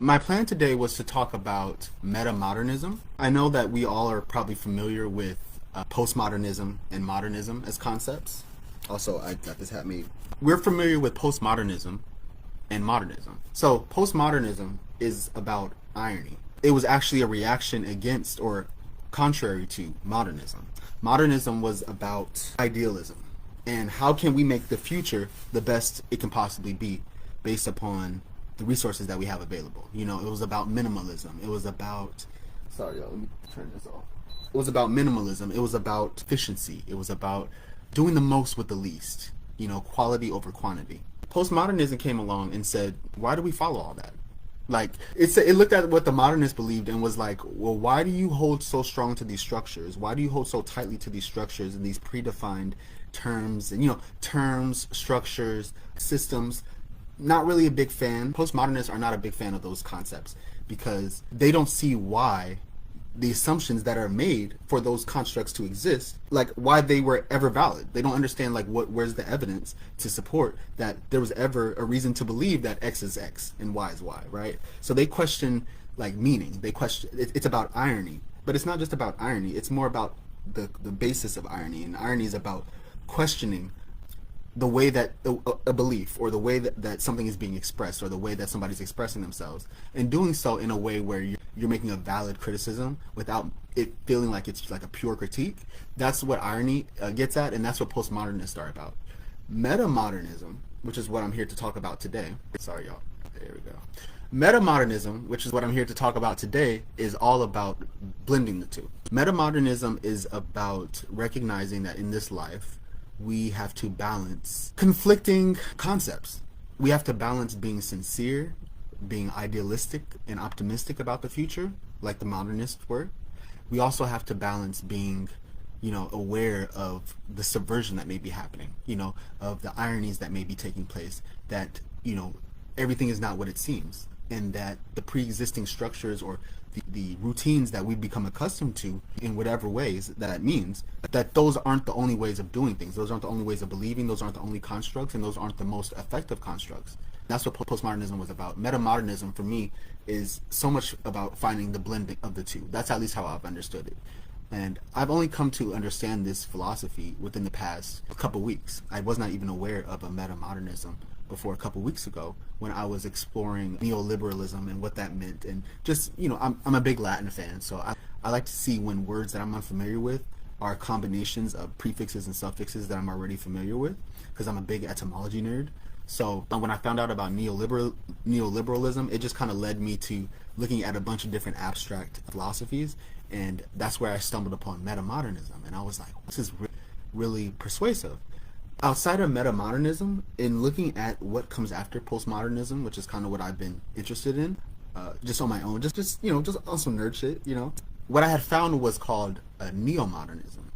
My plan today was to talk about metamodernism. I know that we all are probably familiar with postmodernism and modernism as concepts. Also, I got this hat made. We're familiar with postmodernism and modernism. So, postmodernism is about irony. It was actually a reaction against or contrary to modernism. Modernism was about idealism and how can we make the future the best it can possibly be based upon the resources that we have available. You know, it was about minimalism. It was about, sorry, y'all, let me turn this off. It was about minimalism. It was about efficiency. It was about doing the most with the least, you know, quality over quantity. Postmodernism came along and said, why do we follow all that? Like, it looked at what the modernists believed and was like, well, why do you hold so strong to these structures? Why do you hold so tightly to these structures and these predefined terms and, you know, terms, structures, systems? Not really a big fan. Postmodernists are not a big fan of those concepts because they don't see why the assumptions that are made for those constructs to exist, like why they were ever valid. They don't understand like where's the evidence to support that there was ever a reason to believe that X is X and Y is Y, right? So they question like meaning. They question it's about irony, but it's not just about irony. It's more about the basis of irony, and irony is about questioning the way that a belief or the way that something is being expressed or the way that somebody's expressing themselves, and doing so in a way where you're making a valid criticism without it feeling like it's like a pure critique. That's what irony gets at, and that's what postmodernists are about. Metamodernism, which is what I'm here to talk about today. Sorry, y'all. There we go. Metamodernism, which is what I'm here to talk about today, is all about blending the two. Metamodernism is about recognizing that in this life, we have to balance conflicting concepts. We have to balance being sincere, being idealistic and optimistic about the future, like the modernists were. We also have to balance being, you know, aware of the subversion that may be happening, you know, of the ironies that may be taking place, that, you know, everything is not what it seems, and that the pre-existing structures or the routines that we've become accustomed to in whatever ways that means, that those aren't the only ways of doing things. Those aren't the only ways of believing. Those aren't the only constructs, and those aren't the most effective constructs. That's what postmodernism was about. Metamodernism, for me, is so much about finding the blending of the two. That's at least how I've understood it. And I've only come to understand this philosophy within the past couple weeks. I was not even aware of a metamodernism before a couple weeks ago when I was exploring neoliberalism and what that meant. And just, you know, I'm a big Latin fan, so I like to see when words that I'm unfamiliar with are combinations of prefixes and suffixes that I'm already familiar with, because I'm a big etymology nerd. So when I found out about neoliberalism, it just kind of led me to looking at a bunch of different abstract philosophies, and that's where I stumbled upon metamodernism, and I was like, this is really persuasive. Outside of metamodernism, in looking at what comes after postmodernism, which is kind of what I've been interested in, just on my own, just you know, just on some nerd shit, you know, what I had found was called neomodernism,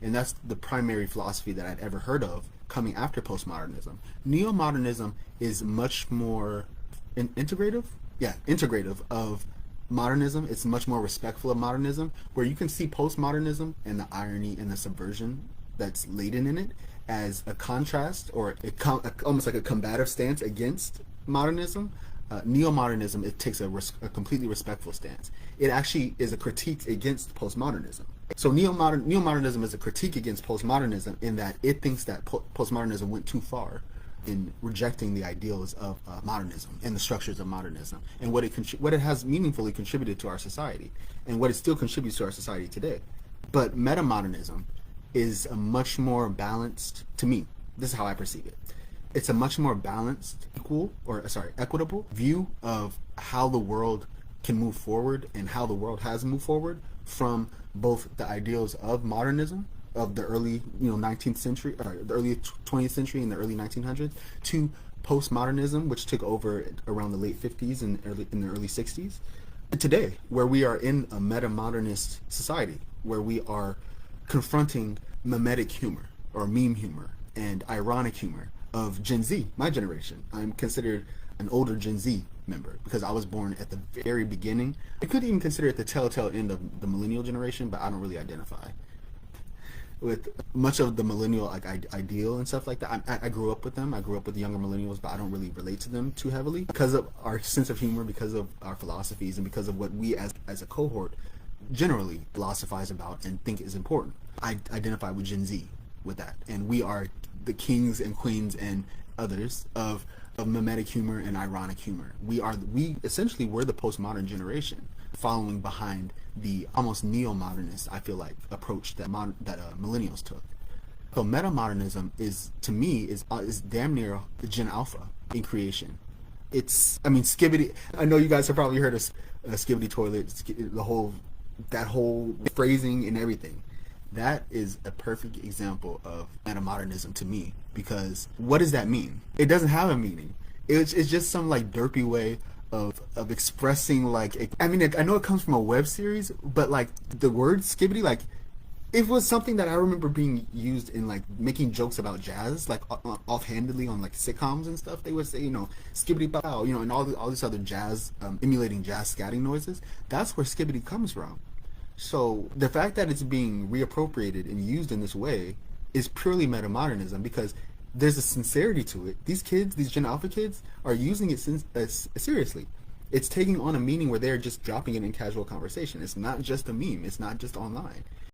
and that's the primary philosophy that I'd ever heard of coming after postmodernism. Neomodernism is much more integrative of modernism. It's much more respectful of modernism, where you can see postmodernism and the irony and the subversion that's laden in it as a contrast or almost like a combative stance against modernism. Neo-modernism, it takes a completely respectful stance. It actually is a critique against postmodernism. So neo-modernism is a critique against postmodernism in that it thinks that postmodernism went too far in rejecting the ideals of modernism and the structures of modernism and what it has meaningfully contributed to our society and what it still contributes to our society today. But metamodernism is a much more balanced, to me, this is how I perceive it. It's a much more balanced, equitable view of how the world can move forward and how the world has moved forward from both the ideals of modernism of the early, 19th century, or the early 20th century and the early 1900s, to postmodernism, which took over around the late 50s and in the early 60s. Today, where we are in a metamodernist society, where we are confronting mimetic humor or meme humor and ironic humor of Gen Z, my generation. I'm considered an older Gen Z member because I was born at the very beginning. I could even consider it the telltale end of the millennial generation, but I don't really identify. with much of the millennial like ideal and stuff like that. I grew up with them. I grew up with younger millennials, but I don't really relate to them too heavily because of our sense of humor, because of our philosophies, and because of what we as a cohort generally philosophize about and think is important. I identify with Gen Z with that, and we are the kings and queens and others of mimetic humor and ironic humor. We essentially were the postmodern generation, following behind the almost neo-modernist, I feel like, approach that millennials took. So metamodernism is, to me, is damn near Gen Alpha in creation. It's, I mean, Skibbity. I know you guys have probably heard of Skibbity toilet, that whole phrasing and everything. That is a perfect example of metamodernism to me, because what does that mean? It doesn't have a meaning. It's just some like derpy way of expressing like, I mean, I know it comes from a web series, but like the word skibbity, like it was something that I remember being used in like making jokes about jazz, like offhandedly on like sitcoms and stuff. They would say, skibbity bow, and all this other jazz, emulating jazz scatting noises. That's where skibbity comes from. So the fact that it's being reappropriated and used in this way is purely metamodernism, because there's a sincerity to it. These kids, these Gen Alpha kids, are using it seriously. It's taking on a meaning where they're just dropping it in casual conversation. It's not just a meme. It's not just online.